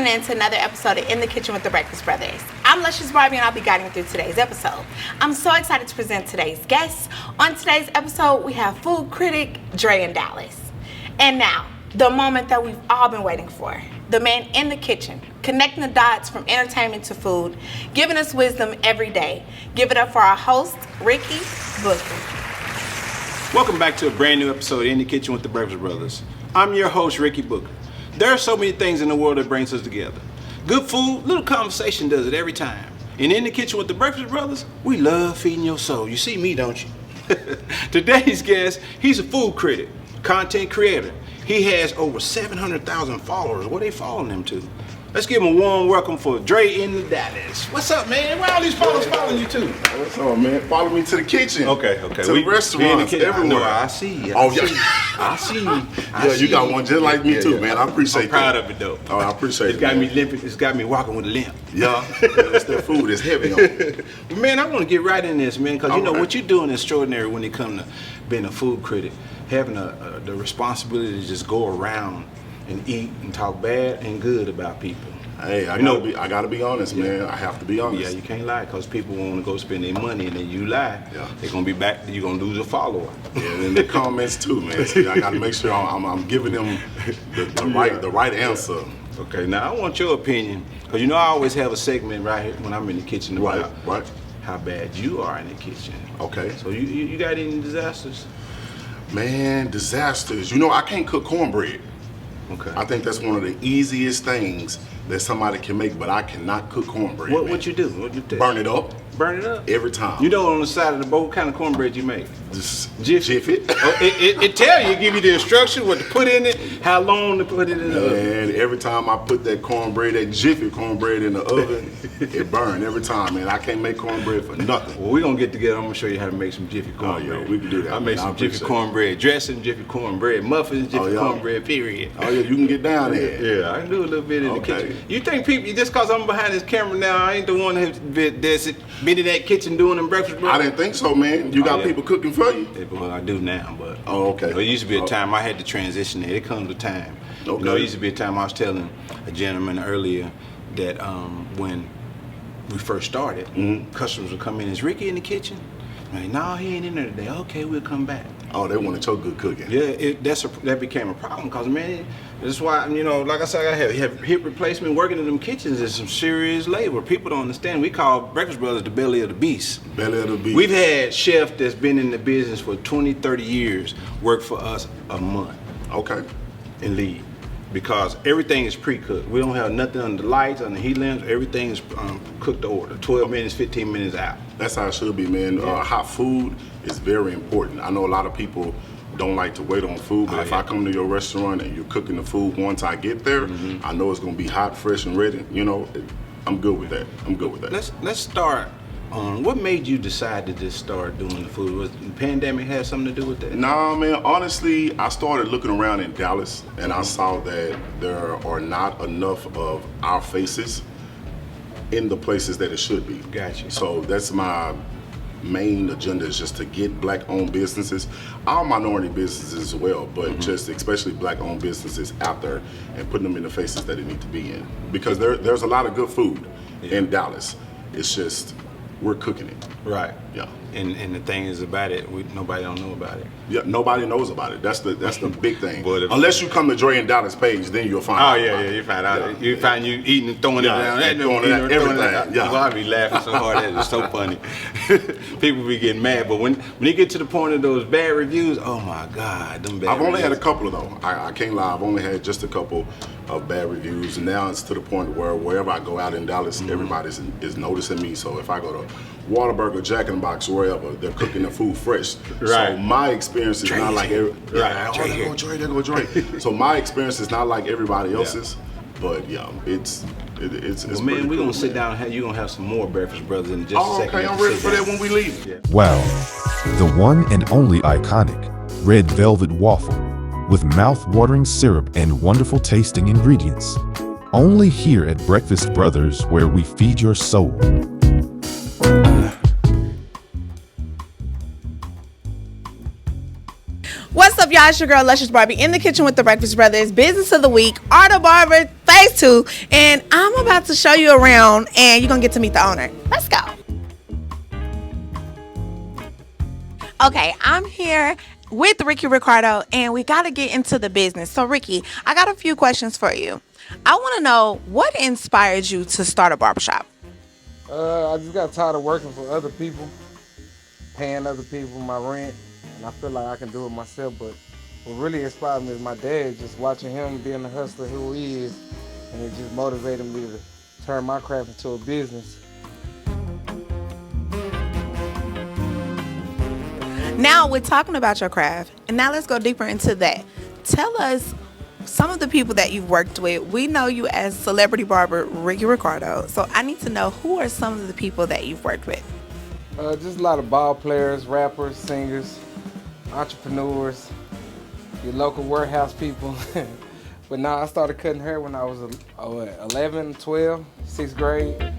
tuning in to another episode of In the Kitchen with the Breakfast Brothers. I'm Luscious Barbie and I'll be guiding you through today's episode. I'm so excited to present today's guests. On today's episode, we have food critic Dre in Dallas. And now, the moment that we've all been waiting for. The man in the kitchen, connecting the dots from entertainment to food, giving us wisdom every day. Give it up for our host, Ricky Booker. Welcome back to a brand new episode of In the Kitchen with the Breakfast Brothers. I'm your host, Ricky Booker. There are so many things in the world that brings us together. Good food, little conversation does it every time. And In the Kitchen with the Breakfast Brothers, we love feeding your soul. You see me, don't you? Today's guest, he's a food critic, content creator. He has over 700,000 followers. What are they following him to? Let's give him a warm welcome for Dre in the Dallas. What's up, man? Where all these followers following you to? What's up, man? Follow me to the kitchen. Okay. To the restaurants, everywhere. I see. I see. You got one just like me too, man. I appreciate I'm proud of it, though. Oh, I appreciate it. It's got me limping. It's got me walking with a limp. Yeah, it's that food. It's heavy on it. Man, I want to get right in this, man, because you know right. what you're doing is extraordinary when it comes to being a food critic, having the responsibility to just go around and eat and talk bad and good about people. Hey, I gotta be honest, man. I have to be honest. Yeah, you can't lie, because people want to go spend their money, and then you lie. Yeah. They're gonna be back. You're gonna lose a follower. Yeah, and the comments too, man. See, I gotta make sure I'm giving them the right answer. Okay, now I want your opinion, because you know I always have a segment right here when I'm in the kitchen about Right. how bad you are in the kitchen. Okay. So you got any disasters? Man, disasters. You know, I can't cook cornbread. Okay. I think that's one of the easiest things that somebody can make, but I cannot cook cornbread. What you do? What you do? Burn it up Burn it up? every time. You know on the side of the bowl, what kind of cornbread you make? Just Jiffy. it. Oh, it tell you, give you the instruction, what to put in it, how long to put it in the oven. And every time I put that cornbread, that Jiffy cornbread in the oven, it burned every time, man. I can't make cornbread for nothing. Well, we're going to get together. I'm going to show you how to make some Jiffy cornbread. Oh, yeah, we can do that. I make some Jiffy cornbread, dressing Jiffy cornbread, muffins, Jiffy cornbread, period. Oh, yeah, you can get down there. Yeah, I can do a little bit in the kitchen. You think people, just because I'm behind this camera now, I ain't the one that's been in that kitchen doing them breakfast, bro? I didn't think so, man. You got people cooking for you? Yeah, well, I do now, but okay. It used to be a time I had to transition there. It comes a time. Okay. You know, it used to be a time I was telling a gentleman earlier that when we first started, customers would come in, is Ricky in the kitchen? I'm like, no, he ain't in there today. Okay, we'll come back. Oh, they wanted your good cooking. Yeah, that became a problem, because, man, that's why, you know, like I said, I have hip replacement. Working in them kitchens is some serious labor. People don't understand. We call Breakfast Brothers the belly of the beast. Belly of the beast. We've had chefs that's been in the business for 20, 30 years work for us a month. Okay. And leave. Because everything is pre-cooked. We don't have nothing under the lights, under the heat lamps. Everything is cooked to order. 12 minutes, 15 minutes out. That's how it should be, man. Hot food is very important. I know a lot of people don't like to wait on food, but if I come to your restaurant and you're cooking the food, once I get there, I know it's gonna be hot, fresh, and ready. You know, I'm good with that. Let's start on what made you decide to just start doing the food. Was the pandemic have something to do with that? Nah, man, honestly, I started looking around in Dallas and I saw that there are not enough of our faces in the places that it should be. Gotcha. So that's my main agenda, is just to get black-owned businesses, all minority businesses as well, but just especially black-owned businesses out there and putting them in the faces that they need to be in. Because there's a lot of good food in Dallas. It's just we're cooking it. Right. Yeah. And the thing is about it, nobody don't know about it. Yeah, nobody knows about it. That's the big thing. But unless you come to Dre and Dallas page, then you'll find out. Oh yeah, you find out. You find you eating and throwing it down. Everything. Yeah. I be laughing so hard at it. It's so funny. People be getting mad, but when you get to the point of those bad reviews, oh my God, them bad. I've only had a reviews. couple of them. I can't lie. I've only had just a couple of bad reviews. And now it's to the point where wherever I go out in Dallas, everybody is noticing me. So if I go to Whataburger, Jack in the Box, wherever, they're cooking the food fresh. Right. So my experience is not like Right. there go Dre. So my experience is not like everybody else's, but yeah, it's Well, man, we're gonna sit down and you're gonna have some more Breakfast Brothers in just a second. Okay, I'm ready for that when we leave. Yeah. Wow, the one and only iconic red velvet waffle with mouth-watering syrup and wonderful tasting ingredients. Only here at Breakfast Brothers, where we feed your soul. What's up, up, y'all? It's your girl, Luscious Barbie, in the kitchen with the Breakfast Brothers. Business of the week, Art of Barber, phase 2. And I'm about to show you around, and you're going to get to meet the owner. Let's go. Okay, I'm here with Ricky Ricardo, and we got to get into the business. So, Ricky, I got a few questions for you. I want to know, what inspired you to start a barbershop? I just got tired of working for other people, paying other people my rent, and I feel like I can do it myself. But what really inspired me is my dad, just watching him being the hustler who he is, and it just motivated me to turn my craft into a business. Now we're talking about your craft, and now let's go deeper into that. Tell us some of the people that you've worked with. We know you as celebrity barber Ricky Ricardo, so I need to know, who are some of the people that you've worked with? Just a lot of ball players, rappers, singers, entrepreneurs, your local warehouse people. But now I started cutting hair when I was 11, 12, 6th grade.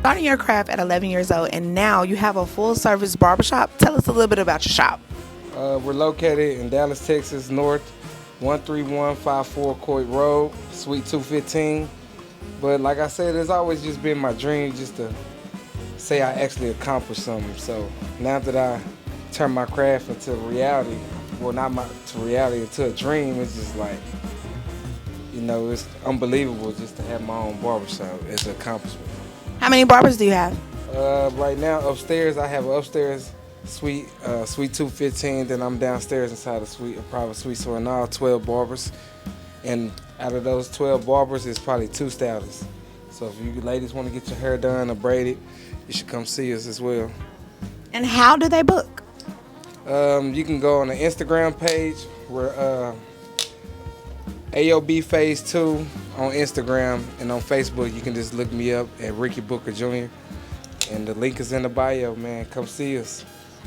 Starting your craft at 11 years old, and now you have a full-service barbershop. Tell us a little bit about your shop. We're located in Dallas, Texas, North 13154 Coit Road, Suite 215. But like I said, it's always just been my dream just to say I actually accomplished something. So now that I turned my craft into reality, well, not to reality, into a dream, it's just like, it's unbelievable just to have my own barbershop as an accomplishment. How many barbers do you have? Right now, upstairs, I have an upstairs suite, suite 215. Then I'm downstairs inside a private suite. So in all, 12 barbers. And out of those 12 barbers, it's probably 2 stylists. So if you ladies want to get your hair done or braided, you should come see us as well. And how do they book? You can go on the Instagram page. We're AOB Phase 2 on Instagram, and on Facebook you can just look me up at Ricky Booker Jr. And the link is in the bio, man. Come see us.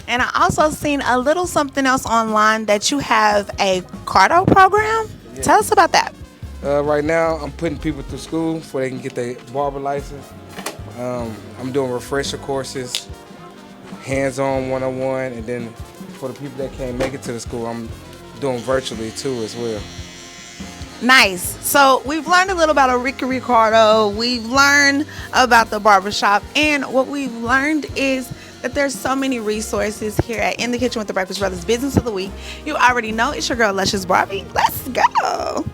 And I also seen a little something else online that you have a Cardo program. Yeah. Tell us about that. Right now I'm putting people through school before they can get their barber license. I'm doing refresher courses, hands-on 101, and then for the people that can't make it to the school, I'm doing virtually too as well. Nice. So we've learned a little about Ricky Ricardo. We've learned about the barbershop. And what we've learned is that there's so many resources here at In the Kitchen with the Breakfast Brothers Business of the Week. You already know it's your girl, Luscious Barbie. Let's go.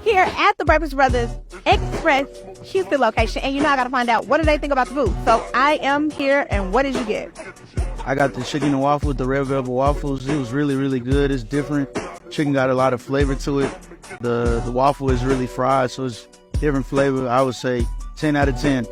Here at the Breakfast Brothers Express Houston location. And I got to find out, what do they think about the food? So I am here, and what did you get? I got the chicken and waffle with the red velvet waffles. It was really, really good. It's different. Chicken got a lot of flavor to it. The waffle is really fried, so it's different flavor. I would say 10 out of 10.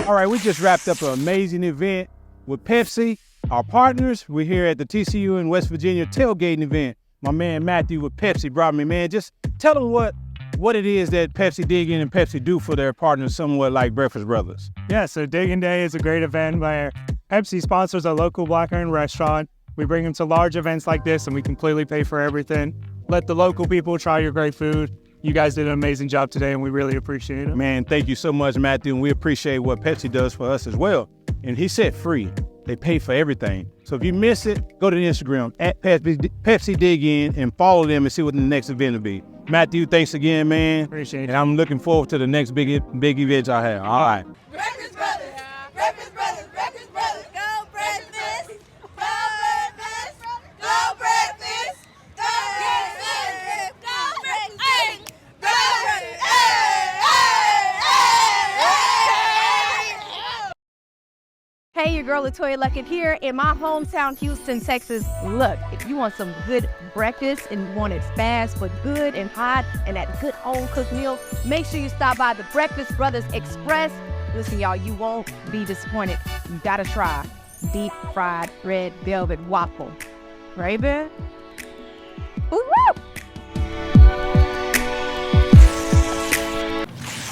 All right, we just wrapped up an amazing event with Pepsi, our partners. We're here at the TCU in West Virginia tailgating event. My man Matthew with Pepsi brought me, man. Just tell them what it is that Pepsi Dig In and Pepsi do for their partners, somewhat like Breakfast Brothers. Yeah, so Dig In Day is a great event where Pepsi sponsors a local black-owned restaurant. We bring them to large events like this, and we completely pay for everything. Let the local people try your great food. You guys did an amazing job today, and we really appreciate it. Man, thank you so much, Matthew, and we appreciate what Pepsi does for us as well. And he said free. They pay for everything. So if you miss it, go to the Instagram at Pepsi Dig In and follow them and see what the next event will be. Matthew, thanks again, man. Appreciate it. And I'm looking forward to the next big events I have. All right. Breakfast Brothers, Breakfast Brothers, Breakfast Brothers, go breakfast, go breakfast, go breakfast, go breakfast, go breakfast, hey, go breakfast, Hey, your girl Latoya Luckett here in my hometown, Houston, Texas. Look, if you want some good breakfast and you want it fast but good and hot and that good home cooked meal, make sure you stop by the Breakfast Brothers Express. Listen, y'all, you won't be disappointed. You gotta try deep fried red velvet waffle. Right, Ben? Woo-woo!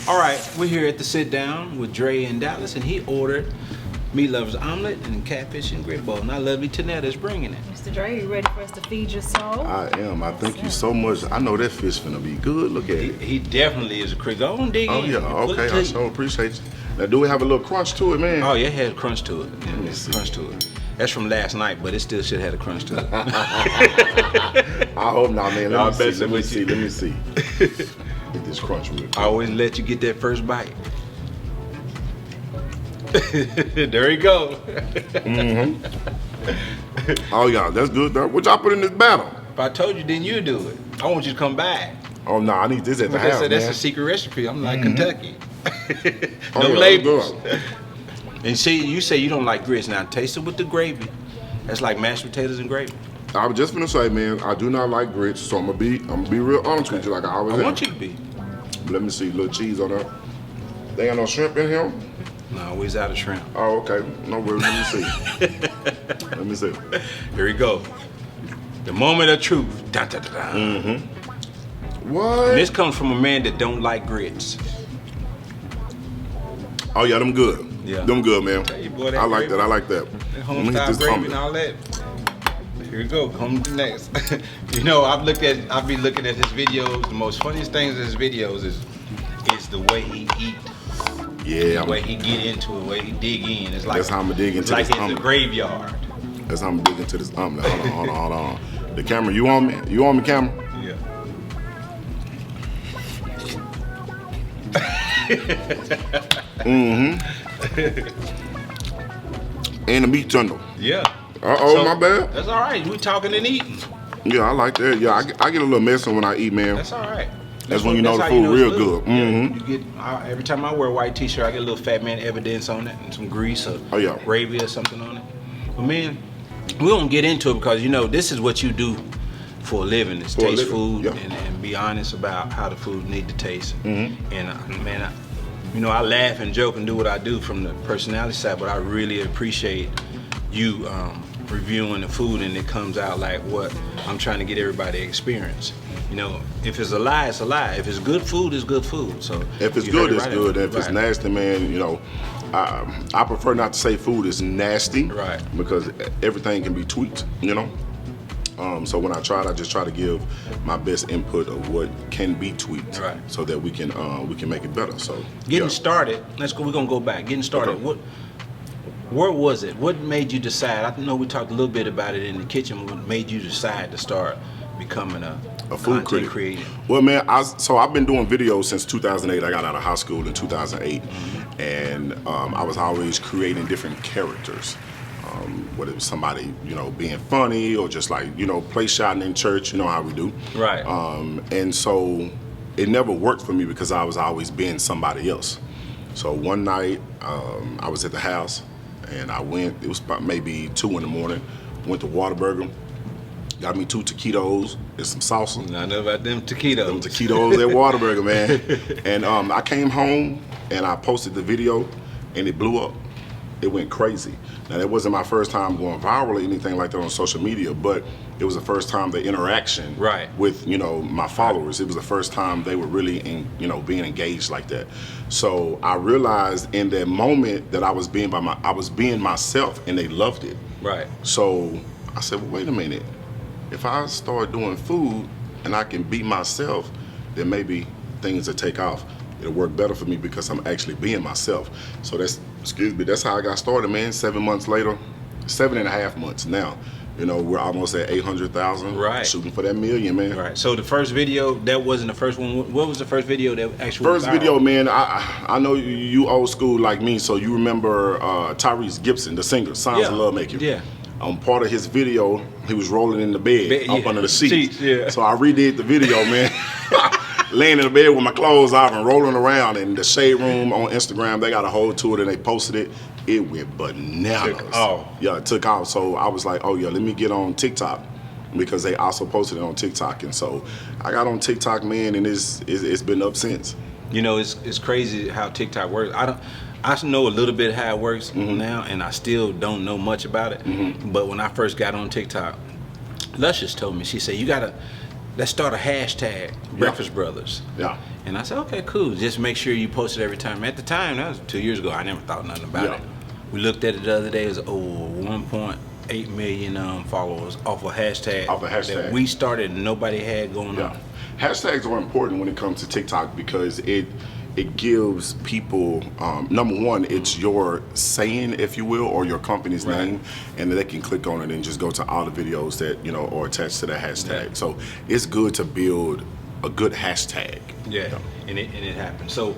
All right, we're here at the sit down with Dre in Dallas, and he ordered meat lovers omelet and catfish and grit bowl. And I love Tanetta is bringing it. Mr. Dre, you ready for us to feed your soul? I am. I thank you so much. I know that fish finna be good. Look at it. He definitely is a critic. Go on, dig Oh in. yeah, okay. I so appreciate you. Now, do we have a little crunch to it, man? Oh yeah, it has a crunch to it. Let me It's see. a crunch to it. That's from last night, but it still should have had a crunch to it. I hope not, man. I'll Let me bet see. so Let me with see. you. Let me see. Get this crunch real quick. I always let you get that first bite. There you go. Oh yeah, that's good. What y'all put in this battle? If I told you, then you do it. I want you to come back. Oh no, I need this at the Like I house, said, that's man. a secret recipe. I'm like Kentucky. Oh, No yeah, labels. that's good. And see, you say you don't like grits. Now taste it with the gravy. That's like mashed potatoes and gravy. I was just gonna say, man, I do not like grits, so I'm gonna be real honest with you, like I always I am. want you to be. Let me see, a little cheese on there. They got no shrimp in here? No, we's out of shrimp. Oh, okay. No worries. Let me see. Let me see. Here we go. The moment of truth. Dun, dun, dun, dun. What? And this comes from a man that don't like grits. Oh yeah, them good. Yeah. Them good, man. Hey, boy, that I like gravy. that. I like that. That Let home me hit style this gravy omelet. and all that. Here we go. Come next. You know, I'll be looking at his videos. The most funniest things in his videos is the way he eat. Yeah. The way he get into it, the way he dig in. It's like That's how I'ma dig into like this it's a omelet. graveyard. That's how I'm gonna dig into this omelet. Hold on. The camera, you on me? You on me, camera? Yeah. And the meat tender. Yeah. Uh-oh, my bad. That's all right. We talking and eating. Yeah, I like that. Yeah, I get a little messy when I eat, man. That's all right. That's when you know the how food it's real good. good. Mm-hmm. You get every time I wear a white T-shirt, I get a little fat man evidence on it and some grease or Oh, yeah. gravy or something on it. But man, we don't get into it because you know this is what you do for a living: is For a taste living, food yeah. and be honest about how the food need to taste. Mm-hmm. And man, I laugh and joke and do what I do from the personality side, but I really appreciate you reviewing the food and it comes out like what I'm trying to get everybody to experience. You know, if it's a lie, it's a lie. If it's good food, it's good food. So If it's you good, heard it it's right. good. If it's Right. nasty, man, you know, I prefer not to say food is nasty. Right. Because everything can be tweaked, you know. So when I try it, I just try to give my best input of what can be tweaked, Right. so that we can make it better. So Getting yeah. started, let's go. We're gonna go back. Getting started. Okay. Where was it? What made you decide? I know we talked a little bit about it in the kitchen. What made you decide to start becoming a food content critic. creator? Well, man, I've been doing videos since 2008. I got out of high school in 2008, and I was always creating different characters. Whether it was somebody, you know, being funny or just like, you know, play shouting in church, you know how we do. Right. And so it never worked for me because I was always being somebody else. So one night I was at the house and I went, it was about maybe 2 in the morning, went to Whataburger, got me 2 taquitos and some salsa. I know about them taquitos. Them taquitos at Whataburger, man. And I came home and I posted the video and it blew up. It went crazy. Now, that wasn't my first time going viral or anything like that on social media, but it was the first time the interaction Right. with, you know, my followers. It was the first time they were really, being engaged like that. So I realized in that moment that I was being myself, and they loved it. Right. So I said, well, wait a minute. If I start doing food and I can be myself, then maybe things will take off. It'll work better for me because I'm actually being myself. So that's how I got started, man. 7 months later, 7.5 months now. You know, we're almost at 800,000. Right. Shooting for that million, man. Right. So the first video, that wasn't the first one. What was the first video that actually First went viral? video, man, I know you old school like me, so you remember Tyrese Gibson, the singer, Sounds of Love Making. Yeah. Part of his video, he was rolling in the bed up yeah. under the sheets. Yeah. So I redid the video, man. Laying in the bed with my clothes off and rolling around in the Shade Room on Instagram. They got a whole tour and they posted it. It went bananas. Took off. Yeah, it took off. So I was like, oh yeah, let me get on TikTok because they also posted it on TikTok. And so I got on TikTok, man, and it's been up since. You know, it's crazy how TikTok works. I know a little bit how it works now, and I still don't know much about it. But when I first got on TikTok, Luscious told me, she said, let's start a hashtag, Breakfast Brothers. Yeah. And I said, okay, cool. Just make sure you post it every time. At the time, that was 2 years ago. I never thought nothing about it. We looked at it the other day. It was over 1.8 million followers off a hashtag. Off a hashtag. That we started and nobody had going on. Hashtags are important when it comes to TikTok because it gives people, number one, it's your saying, if you will, or your company's name, and they can click on it and just go to all the videos that, you know, are attached to that hashtag. Yeah. So it's good to build a good hashtag. Yeah, and it happened. So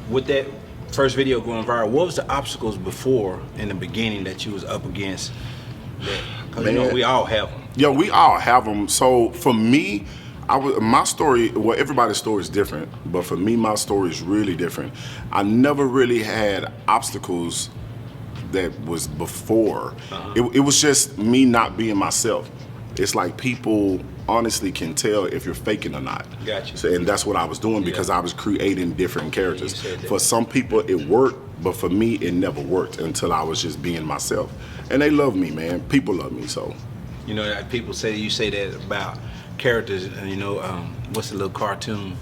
with that first video going viral, what was the obstacles before in the beginning that you was up against? Because you know, we all have them. Yeah, we all have them. So for me, my story, well, everybody's story is different, but for me, my story is really different. I never really had obstacles that was before. It was just me not being myself. It's like people honestly can tell if you're faking or not. Gotcha. So, and that's what I was doing because I was creating different characters. For some people, it worked, but for me, it never worked until I was just being myself. And they love me, man. People love me, so. You know, people say, you say that about characters, and you know, what's the little cartoon?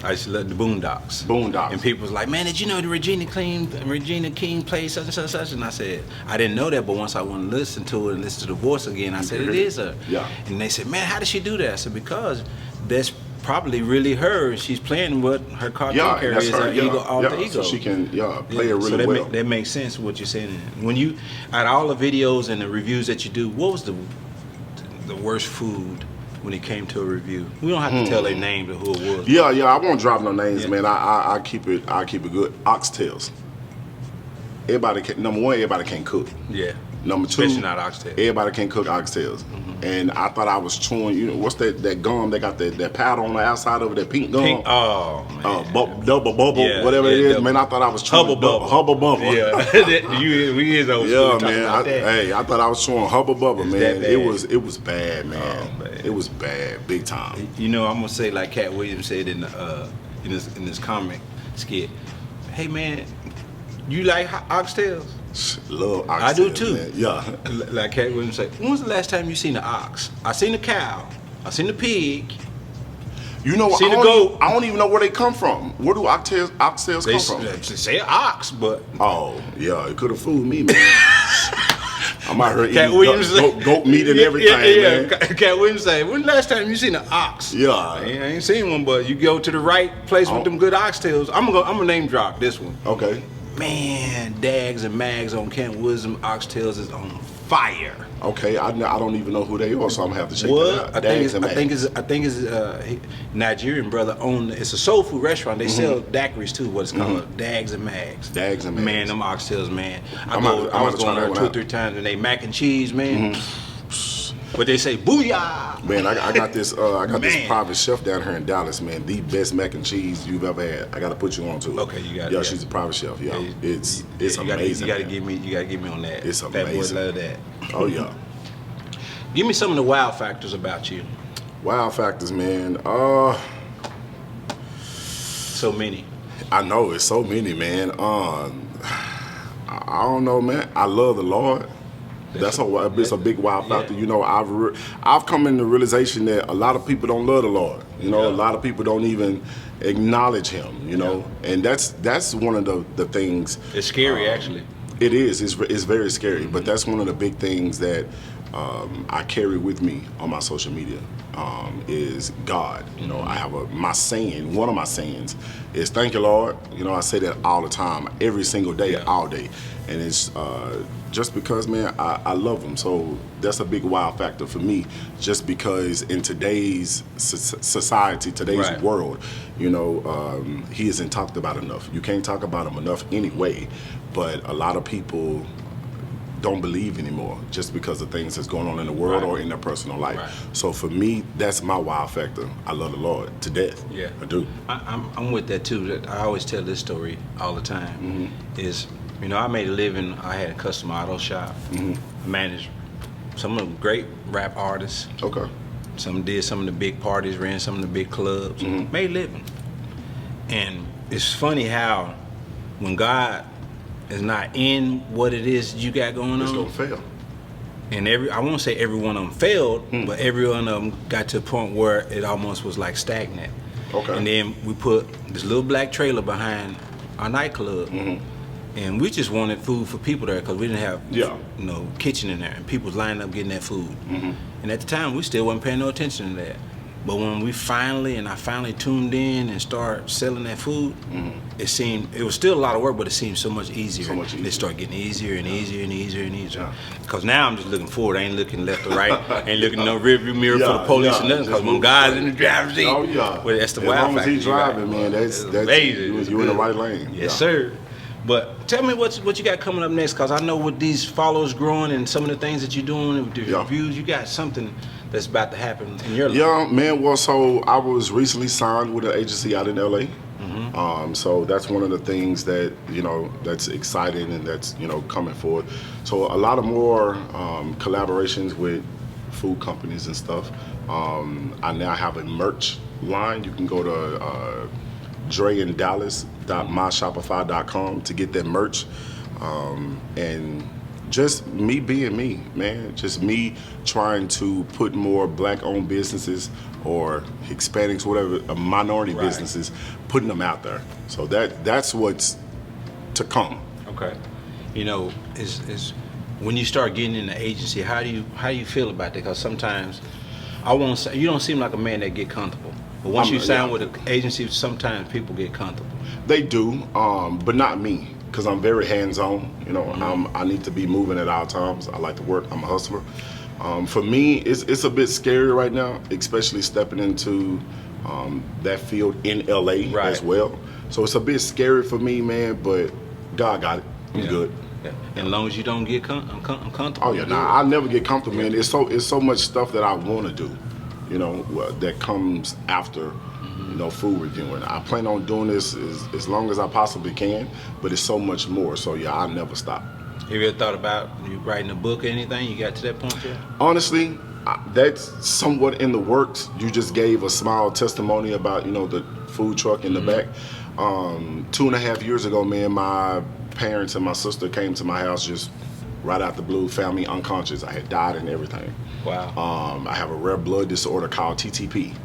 I used to love the Boondocks. Boondocks. And people was like, man, did you know the Regina King plays such and such and such? And I said, I didn't know that, but once I went to listen to it and listen to the voice again, I said, it is her. Yeah. And they said, man, how did she do that? I said, because that's probably really her. She's playing what her cartoon character is, her ego, alter ego. So she can, play it really so well. That makes sense what you're saying. When you, out of all the videos and the reviews that you do, what was the worst food when it came to a review? We don't have to tell their name to who it was. Yeah, I won't drop no names, man. I keep it good. Oxtails. Number one, everybody can't cook. Yeah. Number two, especially not oxtails. Everybody can't cook oxtails. And I thought I was chewing, you know, what's that gum? They got that powder on the outside of it, that pink gum. Oh, man. Double bubble, whatever it is. Double. Man, I thought I was chewing Hubba Bubba. Yeah, we is old school. Man. I thought I was chewing Hubba Bubba, man. It was bad, man. Oh, man. It was bad, big time. You know, I'm gonna say like Cat Williams said in this comic skit. Hey, man, you like oxtails? Love oxtails. I do too. Man. Yeah. Like Cat Williams said, when was the last time you seen an ox? I seen a cow. I seen a pig. You know, I don't even know where they come from. Where do oxtails come from? They say ox, but oh yeah, it could have fooled me, man. I'm out here eating goat meat and everything, man. Cat Williams say, when the last time you seen an ox? Yeah, I ain't seen one, but you go to the right place with them good oxtails. I'm gonna name drop this one. Okay. Man, Dags and Mags on Camp Wisdom oxtails is on fire. Okay, I don't even know who they are, so I'm gonna have to check that out. I think it's Nigerian brother own. It's a soul food restaurant. They sell daiquiris too. What it's called, Dags and Mags. Dags and Mags. Man, them oxtails, man. I was going there 2 or 3 times, and they mac and cheese, man. But they say booyah. Man, I got this. This private chef down here in Dallas, man. The best mac and cheese you've ever had. I got to put you on to it. Okay, you got it. Yeah, she's a private chef. Yeah, it's amazing. You got to give me on that. It's amazing. That boy love that. Oh yeah. Give me some of the wow factors about you. Wow factors, man. So many. I know it's so many, man. I don't know, man. I love the Lord. It's a big wow factor. You know, I've come into the realization that a lot of people don't love the Lord. You know, a lot of people don't even acknowledge Him. You know, and that's one of the things. It's scary, actually. It is. It's very scary. But that's one of the big things that I carry with me on my social media. Is God. You know, I have my saying. One of my sayings is "Thank you, Lord." You know, I say that all the time, every single day, all day, and it's just because, man, I love Him. So that's a big wow factor for me. Just because in today's society, today's world, you know, He isn't talked about enough. You can't talk about Him enough anyway. But a lot of people don't believe anymore just because of things that's going on in the world or in their personal life. So for me, that's my wow factor. I love the Lord to death. Yeah, I do. I'm with that too. I always tell this story all the time. Is, you know, I made a living. I had a custom auto shop. I managed some of the great rap artists. Okay. Some did some of the big parties, ran some of the big clubs. Made a living. And it's funny how when God is not in what it is you got going on, it's gonna fail. And I won't say every one of them failed, but every one of them got to a point where it almost was like stagnant. Okay. And then we put this little black trailer behind our nightclub, And we just wanted food for people there because we didn't have, Yeah. you know, kitchen in there, and people was lining up getting that food. Mm-hmm. And at the time, we still wasn't paying no attention to that. But when I finally tuned in and started selling that food, it was still a lot of work, but it seemed so much easier. So much easier. It started getting easier and easier and easier and easier. Yeah. Because now I'm just looking forward. I ain't looking left or right. I ain't looking in no rearview mirror for the police or nothing. Because when guys in the driver's seat, Oh yeah. well, that's the as wild long as factor. he's driving, man, that's amazing. you in the right lane. Yes, sir. But tell me what you got coming up next, because I know with these followers growing and some of the things that you're doing with the reviews, you got something that's about to happen in your life. Yeah, man. Well, so I was recently signed with an agency out in LA. So that's one of the things that, you know, that's exciting and that's, you know, coming forward. So a lot of more collaborations with food companies and stuff. I now have a merch line. You can go to dreandallas.myshopify.com to get that merch. And just me being me, man. Just me trying to put more black-owned businesses or Hispanics, whatever, minority businesses, putting them out there. So that's what's to come. Okay. You know, is when you start getting in the agency, how do you feel about that? Because sometimes I won't say you don't seem like a man that get comfortable. But once you sign with an agency, sometimes people get comfortable. They do, but not me, because I'm very hands-on. You know, I need to be moving at all times. I like to work. I'm a hustler. For me, it's a bit scary right now, especially stepping into that field in LA as well. So it's a bit scary for me, man. But God got it. I'm good. Yeah. As long as you don't get uncomfortable. Oh yeah, I never get comfortable, man. It's so much stuff that I want to do, you know, that comes after, you know, food reviewing. I plan on doing this as long as I possibly can, but it's so much more. So yeah, I'll never stop. Have you ever thought about you writing a book or anything? You got to that point yet? Honestly, that's somewhat in the works. You just gave a small testimony about, you know, the food truck in the back. 2.5 years ago, man, my parents and my sister came to my house just right out the blue, found me unconscious. I had died and everything. Wow. I have a rare blood disorder called TTP.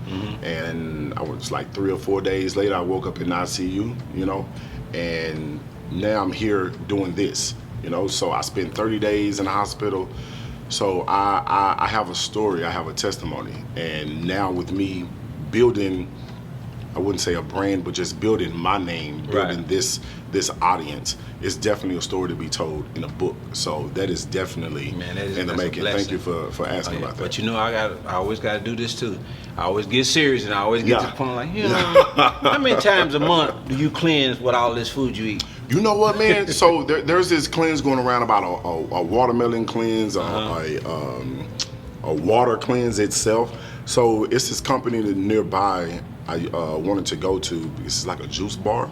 And I was like 3 or 4 days later, I woke up in ICU, you know, and now I'm here doing this, you know. So I spent 30 days in the hospital. So I have a story, I have a testimony. And now with me building, I wouldn't say a brand, but just building my name, building this audience, is definitely a story to be told in a book. So that is definitely in the making. Thank you for asking about that. But you know, I always got to do this too. I always get serious and I always get to the point like, you know, how many times a month do you cleanse with all this food you eat? You know what, man? So there's this cleanse going around about a watermelon cleanse, a water cleanse itself. So it's this company that nearby I wanted to go to. It's like a juice bar.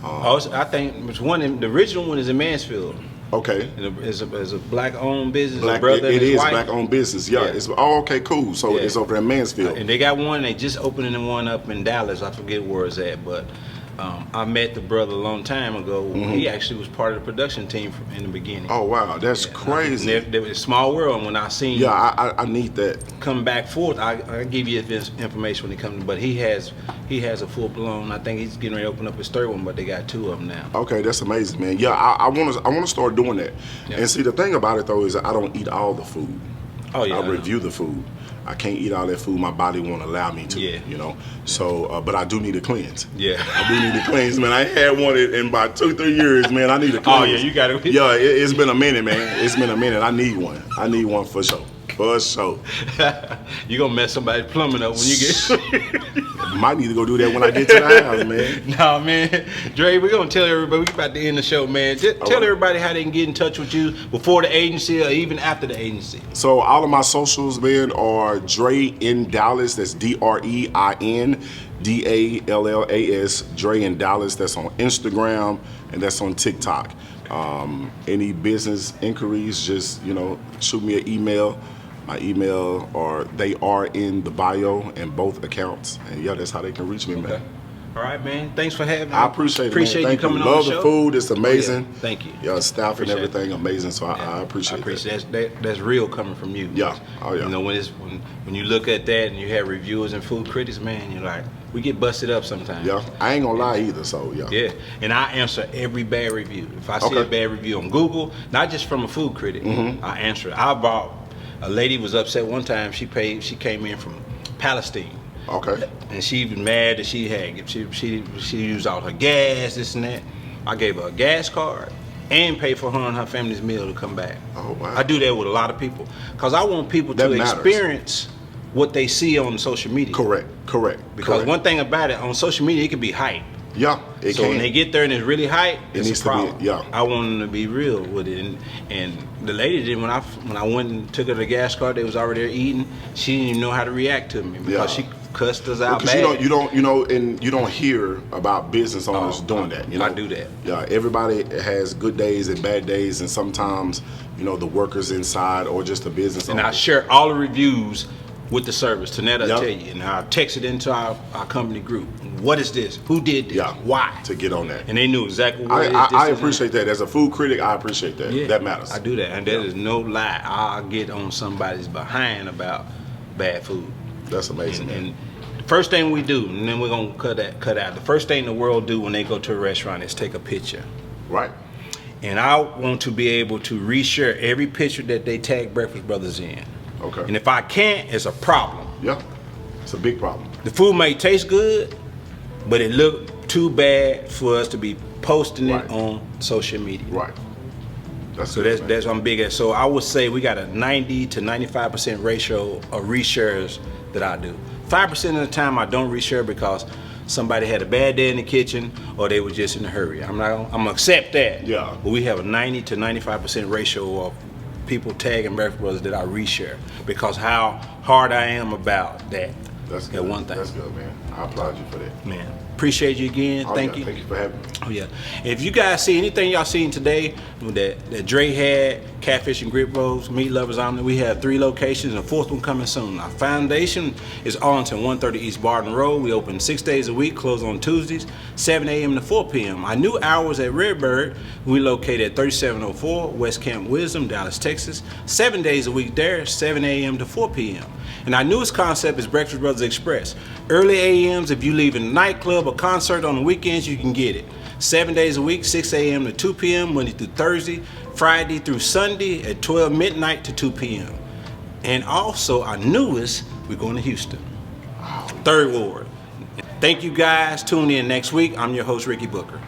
I think it's the original one is in Mansfield. Okay. It's a black-owned business. It is black-owned business. Yeah. It's okay, cool. So it's over in Mansfield. And they got one. They just opening one up in Dallas. I forget where it's at, but I met the brother a long time ago. He actually was part of the production team in the beginning. Oh wow, that's crazy. It was a small world. And when I seen I need that. Come back forth, I give you this information when he comes. But he has a full blown. I think he's getting ready to open up his third one, but they got 2 of them now. Okay, that's amazing, man. Yeah, I want to start doing that. Yeah. And see, the thing about it though is that I don't eat all the food. Oh yeah. I review the food. I can't eat all that food. My body won't allow me to. Yeah. You know. So, but I do need a cleanse. Yeah. I do need a cleanse, man. I ain't had one in about 2-3 years, man. I need a cleanse. Oh yeah, you got it. Yeah, it's been a minute, man. It's been a minute. I need one. I need one for sure. For sure. You gonna mess somebody's plumbing up when you get. Might need to go do that when I get to the house, man. Nah, man. Dre, we're gonna tell everybody, we about to end the show, man. Just tell everybody how they can get in touch with you before the agency or even after the agency. So all of my socials, man, are Dre in Dallas. That's DREINDALLAS. Dre in Dallas. That's on Instagram and that's on TikTok. Any business inquiries, just, you know, shoot me an email. My email, or they are in the bio in both accounts. And yeah, that's how they can reach me, man. All right, man. Thanks for having me. I appreciate it, Appreciate man. you coming on Love the show. the food. It's amazing. Yeah. Thank you. Your staff and everything it. amazing. So I appreciate that. That's real coming from you. Yeah. Oh yeah. You know, when you look at that and you have reviewers and food critics, man, you're like, we get busted up sometimes. Yeah, I ain't gonna lie either. So yeah. Yeah, and I answer every bad review. If I see a bad review on Google, not just from a food critic, I answer it. A lady was upset one time. She came in from Palestine. Okay. And she was mad that she used all her gas, this and that. I gave her a gas card and paid for her and her family's meal to come back. Oh wow. I do that with a lot of people because I want people to experience what they see on social media. Correct. Because one thing about it, on social media, it can be hype. Yeah, it can. When they get there and it's really hype, it's a problem. Yeah. I want them to be real with it. And the lady did, when I went and took her the gas card, they was already there eating, she didn't even know how to react to me because she cussed us out bad. Because you don't hear about business owners doing that. I do that. Yeah, everybody has good days and bad days, and sometimes, the workers inside or just the business owner. And I share all the reviews with the service. Tanetta will tell you, and I text it into our company group. What is this? Who did this? Why? To get on that. And they knew exactly what it is. I appreciate that. As a food critic, I appreciate that. Yeah, that matters. I do that, and that is no lie. I'll get on somebody's behind about bad food. That's amazing. And the first thing we do, and then we're gonna cut out. The first thing the world do when they go to a restaurant is take a picture. Right. And I want to be able to reshare every picture that they tag Breakfast Brothers in. Okay. And if I can't, it's a problem. Yeah, it's a big problem. The food may taste good, but it looked too bad for us to be posting it on social media. Right. That's what I'm big at. So I would say we got a 90 to 95% ratio of reshares that I do. 5% of the time I don't reshare because somebody had a bad day in the kitchen or they were just in a hurry. I'm gonna accept that. Yeah. But we have a 90 to 95% ratio of people tagging Breakfast Brothers that I reshare because how hard I am about that. That's good. One thing. That's good, man. I applaud you for that. Man, appreciate you again. Thank you. Thank you for having me. Oh yeah. If you guys see anything y'all seen today that Dre had, catfish and grip rolls, meat lovers omelet, we have 3 locations and a 4th one coming soon. Our foundation is Arlington, 130 East Bardin Road. We open 6 days a week, close on Tuesdays, 7 a.m. to 4 p.m. Our new hours at Redbird, we located at 3704 West Camp Wisdom, Dallas, Texas. 7 days a week there, 7 a.m. to 4 p.m. And our newest concept is Breakfast Brothers Express. Early a.m.s, if you leave a nightclub or concert on the weekends, you can get it. 7 days a week, 6 a.m. to 2 p.m., Monday through Thursday, Friday through Sunday at 12 midnight to 2 p.m. And also our newest, we're going to Houston, 3rd Ward. Thank you guys. Tune in next week. I'm your host, Ricky Booker.